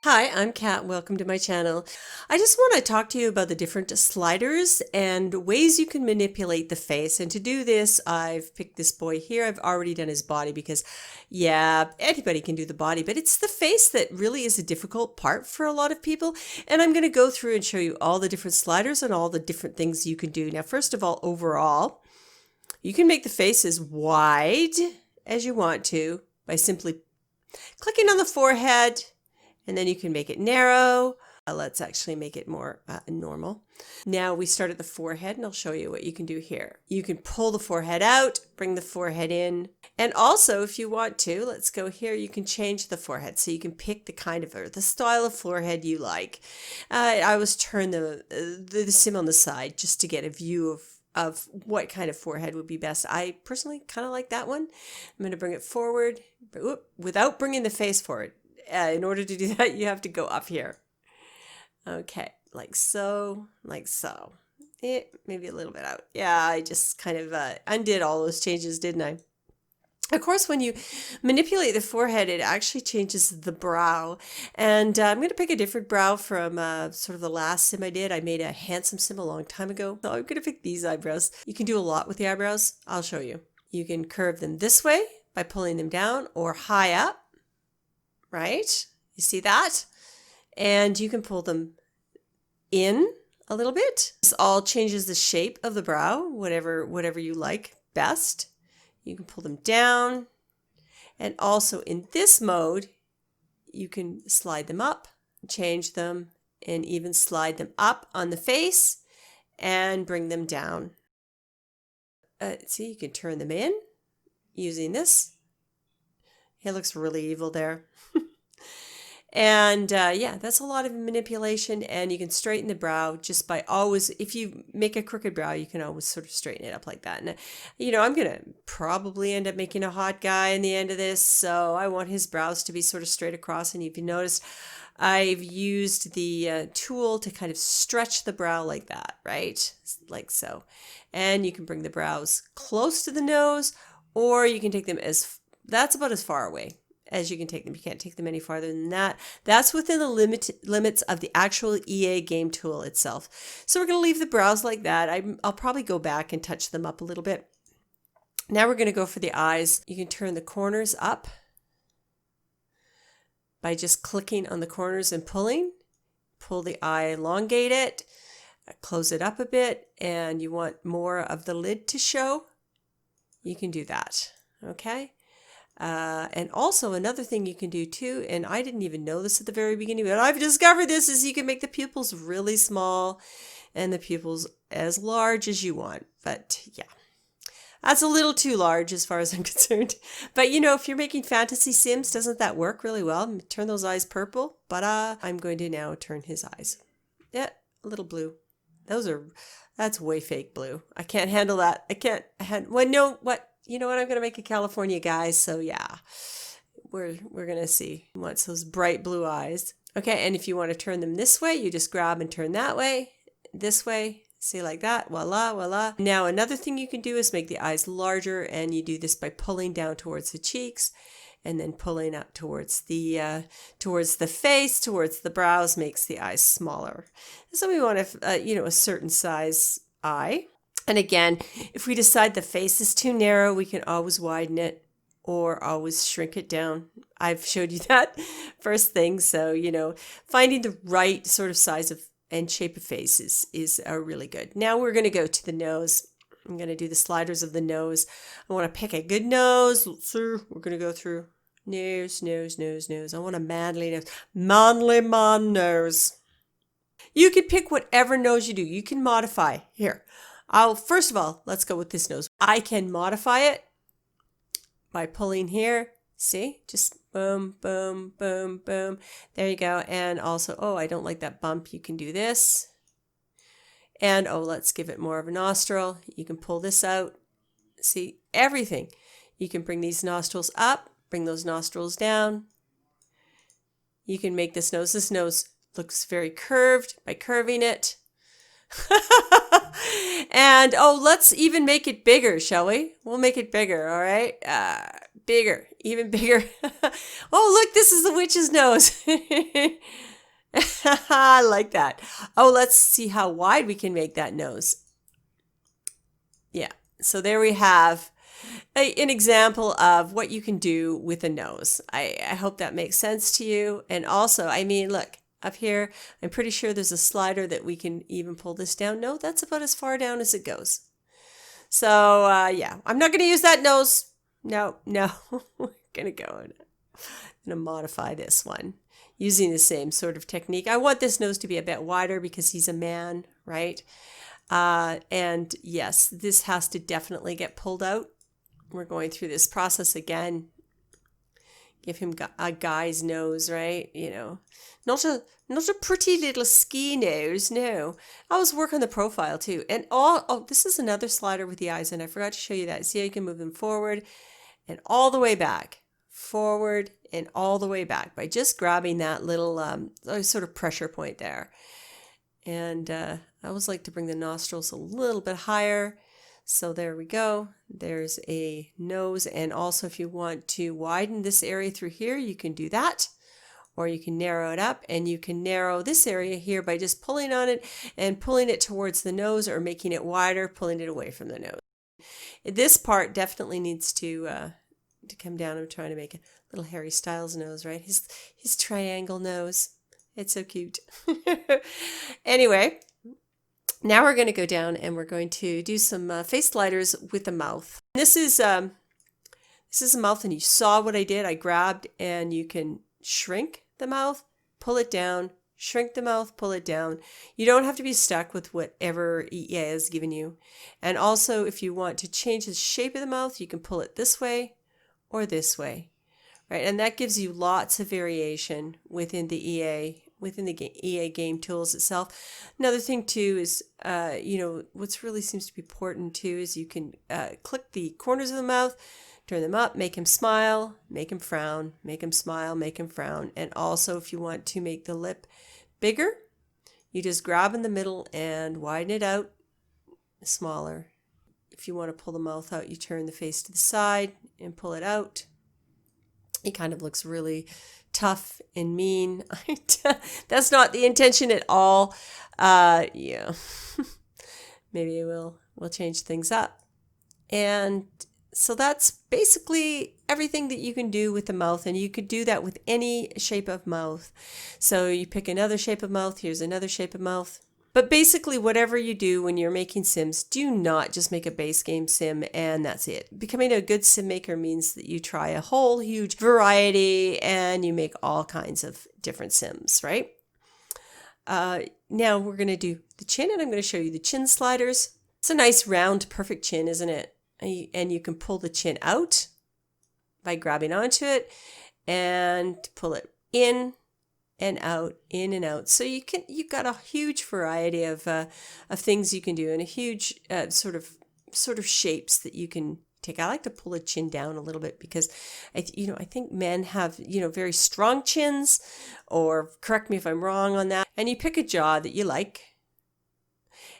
Hi, I'm Kat. Welcome to my channel. I just want to talk to you about the different sliders and ways you can manipulate the face. And to do this, I've picked this boy here. I've already done his body because, yeah, anybody can do the body, but it's the face that really is a difficult part for a lot of people. And I'm going to go through and show you all the different sliders and all the different things you can do. Now, first of all, overall, you can make the face as wide as you want to by simply clicking on the forehead. And then you can make it narrow. Let's actually make it more normal. Now we start at the forehead, and I'll show you what you can do here. You can pull the forehead out, bring the forehead in. And also, if you want to, let's go here, you can change the forehead. So you can pick the kind of, or the style of forehead you like. I always turn the sim on the side just to get a view of what kind of forehead would be best. I personally kind of like that one. I'm going to bring it forward without bringing the face forward. In order to do that, you have to go up here. Okay, like so, like so. Maybe a little bit out. Yeah, I just kind of undid all those changes, didn't I? Of course, when you manipulate the forehead, it actually changes the brow. And I'm going to pick a different brow from sort of the last sim I did. I made a handsome sim a long time ago. So I'm going to pick these eyebrows. You can do a lot with the eyebrows. I'll show you. You can curve them this way by pulling them down or high up. Right? You see that? And you can pull them in a little bit. This all changes the shape of the brow, whatever you like best. You can pull them down. And also in this mode, you can slide them up, change them, and even slide them up on the face and bring them down. See, you can turn them in using this. It looks really evil there. And yeah, that's a lot of manipulation, and you can straighten the brow just by always, if you make a crooked brow, you can always sort of straighten it up like that. And, you know, I'm going to probably end up making a hot guy in the end of this, so I want his brows to be sort of straight across. And if you notice, I've used the tool to kind of stretch the brow like that, right? Like so. And you can bring the brows close to the nose, or you can take them that's about as far away as you can take them. You can't take them any farther than that. That's within the limits of the actual EA game tool itself. So we're going to leave the brows like that. I'll probably go back and touch them up a little bit. Now we're going to go for the eyes. You can turn the corners up by just clicking on the corners and pulling. Pull the eye, elongate it, close it up a bit, and you want more of the lid to show. You can do that. Okay. And also another thing you can do too, and I didn't even know this at the very beginning, but I've discovered this, is you can make the pupils really small and the pupils as large as you want. But yeah, that's a little too large as far as I'm concerned. But you know, if you're making fantasy sims, doesn't that work really well? Turn those eyes purple. But I'm going to now turn his eyes. Yeah, a little blue. That's way fake blue. I can't handle that. Well, no, what? You know what? I'm going to make a California guy. So yeah, we're going to see. He wants those bright blue eyes. Okay. And if you want to turn them this way, you just grab and turn that way, this way. See, like that. Voila, voila. Now, another thing you can do is make the eyes larger. And you do this by pulling down towards the cheeks and then pulling up towards the face, towards the brows, makes the eyes smaller. So we want a certain size eye. And again, if we decide the face is too narrow, we can always widen it or always shrink it down. I've showed you that first thing. So, you know, finding the right sort of size of and shape of face is really good. Now we're going to go to the nose. I'm going to do the sliders of the nose. I want to pick a good nose. We're going to go through nose, nose, nose, nose. I want a manly nose. Manly man nose. You can pick whatever nose you do. You can modify. Here. First of all, let's go with this nose. I can modify it by pulling here. See? Just boom, boom, boom, boom. There you go. And also, I don't like that bump. You can do this. And let's give it more of a nostril. You can pull this out. See? Everything. You can bring these nostrils up, bring those nostrils down. You can make this nose. This nose looks very curved by curving it. And oh, let's even make it bigger, shall we? We'll make it bigger, all right? Bigger, even bigger. Oh, look, this is the witch's nose. I like that. Oh, let's see how wide we can make that nose. Yeah, so there we have an example of what you can do with a nose. I hope that makes sense to you. And also, I mean, look, up here, I'm pretty sure there's a slider that we can even pull this down. No, that's about as far down as it goes. So, yeah, I'm not going to use that nose. No, we're going to go and I'm going to modify this one using the same sort of technique. I want this nose to be a bit wider because he's a man, right? And yes, this has to definitely get pulled out. We're going through this process again. Give him a guy's nose, right? You know, not a pretty little ski nose. No, I was working on the profile too. And oh, this is another slider with the eyes, and I forgot to show you that. See how you can move them forward and all the way back, forward and all the way back by just grabbing that little sort of pressure point there. And I always like to bring the nostrils a little bit higher. So there we go. There's a nose. And also if you want to widen this area through here, you can do that. Or you can narrow it up, and you can narrow this area here by just pulling on it and pulling it towards the nose, or making it wider, pulling it away from the nose. This part definitely needs to come down. I'm trying to make a little Harry Styles nose, right? His triangle nose. It's so cute. Anyway, now we're going to go down and we're going to do some face sliders with the mouth. This is a mouth, and you saw what I did. I grabbed, and you can shrink the mouth, pull it down, shrink the mouth, pull it down. You don't have to be stuck with whatever EA has given you. And also, if you want to change the shape of the mouth, you can pull it this way or this way, right? And that gives you lots of variation within the EA game tools itself. Another thing too is, what's really seems to be important too is you can click the corners of the mouth, turn them up, make him smile, make him frown, make him smile, make him frown. And also if you want to make the lip bigger, you just grab in the middle and widen it out, smaller. If you want to pull the mouth out, you turn the face to the side and pull it out. It kind of looks really tough and mean. That's not the intention at all. Yeah, maybe we'll change things up. And so that's basically everything that you can do with the mouth, and you could do that with any shape of mouth. So you pick another shape of mouth, here's another shape of mouth. But basically whatever you do when you're making sims, do not just make a base game sim and that's it. Becoming a good sim maker means that you try a whole huge variety and you make all kinds of different sims, right? Now we're going to do the chin, and I'm going to show you the chin sliders. It's a nice round perfect chin, isn't it? And you can pull the chin out by grabbing onto it and pull it in and out, in and out. So you've got a huge variety of things you can do, and a huge sort of shapes that you can take. I like to pull a chin down a little bit because I think men have very strong chins, or correct me if I'm wrong on that. And you pick a jaw that you like.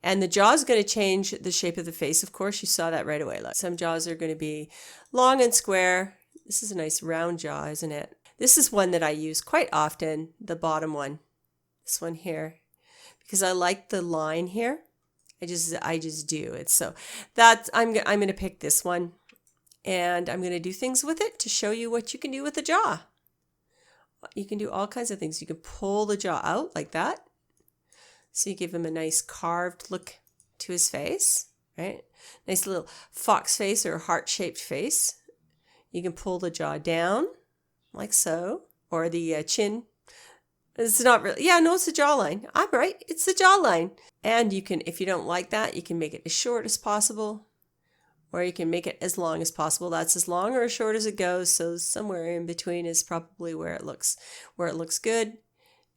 And the jaw is going to change the shape of the face. Of course, you saw that right away. Look, some jaws are going to be long and square. This is a nice round jaw, isn't it? This is one that I use quite often, the bottom one. This one here. Because I like the line here. I just do it. So that's I'm going to pick this one. And I'm going to do things with it to show you what you can do with the jaw. You can do all kinds of things. You can pull the jaw out like that. So you give him a nice carved look to his face, right? Nice little fox face or heart-shaped face. You can pull the jaw down like so, or the chin. It's not really, it's the jawline. I'm right, it's the jawline. And you can, if you don't like that, you can make it as short as possible, or you can make it as long as possible. That's as long or as short as it goes. So somewhere in between is probably where it looks good.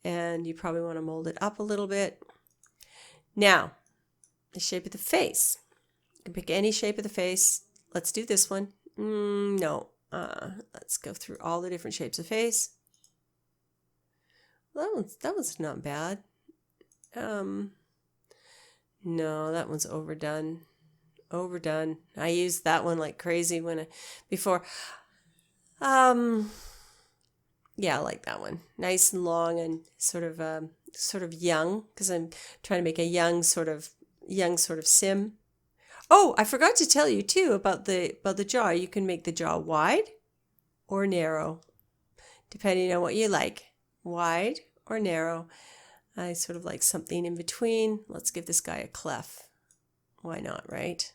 And you probably want to mold it up a little bit. Now, the shape of the face. You can pick any shape of the face. Let's do this one. No. Let's go through all the different shapes of face. That one's not bad. No, that one's overdone. Overdone. I used that one like crazy before. Yeah, I like that one. Nice and long and sort of young, because I'm trying to make a young sort of sim. Oh, I forgot to tell you too about the jaw. You can make the jaw wide or narrow, depending on what you like. Wide or narrow. I sort of like something in between. Let's give this guy a clef. Why not, right?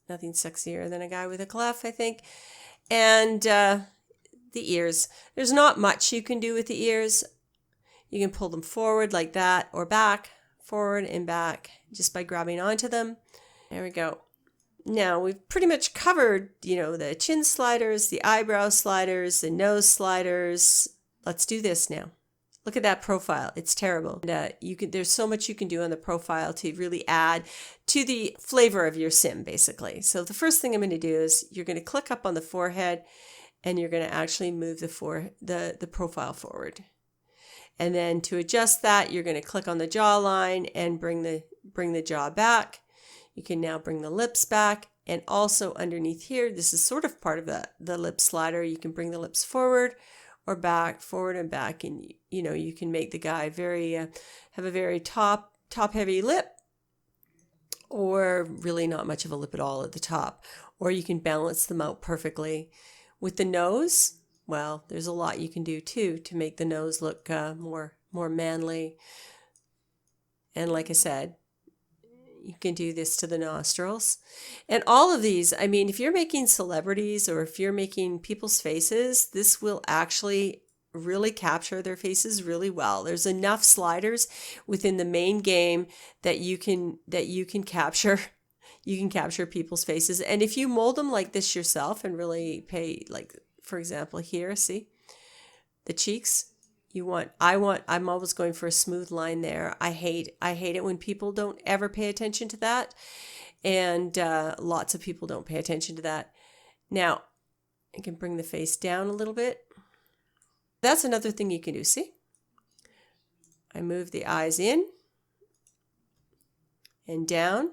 Nothing sexier than a guy with a clef, I think. And the ears. There's not much you can do with the ears. You can pull them forward like that, or back, forward and back, just by grabbing onto them. There we go. Now we've pretty much covered, the chin sliders, the eyebrow sliders, the nose sliders. Let's do this now. Look at that profile. It's terrible. And, there's so much you can do on the profile to really add to the flavor of your sim, basically. So the first thing I'm going to do is you're going to click up on the forehead, and you're going to actually move the profile forward. And then to adjust that, you're going to click on the jawline and bring the jaw back. You can now bring the lips back, and also underneath here, this is sort of part of the lip slider. You can bring the lips forward or back, forward and back, and you can make the guy have a very top heavy lip, or really not much of a lip at all at the top, or you can balance them out perfectly. With the nose, well, there's a lot you can do too to make the nose look more manly. And like I said, you can do this to the nostrils. And all of these, I mean, if you're making celebrities or if you're making people's faces, this will actually really capture their faces really well. There's enough sliders within the main game that you can capture. You can capture people's faces. And if you mold them like this yourself and really pay, like, for example, here, see the cheeks. I'm always going for a smooth line there. I hate it when people don't ever pay attention to that. And lots of people don't pay attention to that. Now, I can bring the face down a little bit. That's another thing you can do. See? I move the eyes in and down.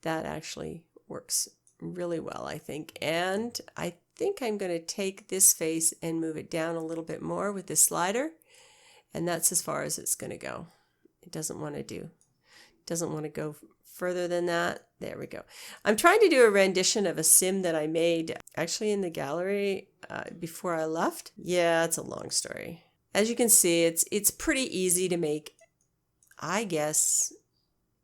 That actually works really well, I think. And I think I'm going to take this face and move it down a little bit more with this slider. And that's as far as it's going to go. It doesn't want to go further than that. There we go. I'm trying to do a rendition of a sim that I made actually in the gallery before I left. Yeah, it's a long story. As you can see, it's pretty easy to make, I guess,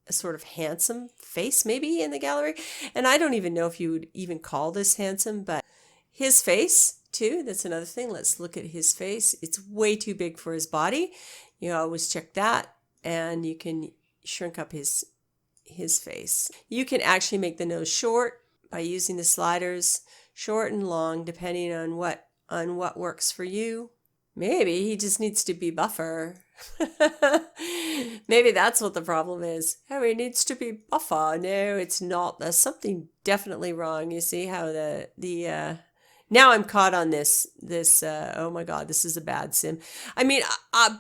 a sort of handsome face maybe in the gallery. And I don't even know if you would even call this handsome, but his face too, that's another thing. Let's look at his face. It's way too big for his body. You always check that, and you can shrink up his face. You can actually make the nose short by using the sliders, short and long, depending on what works for you. Maybe he just needs to be buffer. Maybe that's what the problem is. Oh, he needs to be buffer. No, it's not. There's something definitely wrong. You see how now I'm caught on this, oh my God, this is a bad sim. I mean,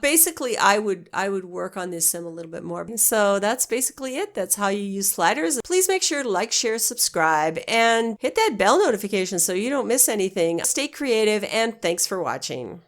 basically I would work on this sim a little bit more. So that's basically it. That's how you use sliders. Please make sure to like, share, subscribe, and hit that bell notification so you don't miss anything. Stay creative, and thanks for watching.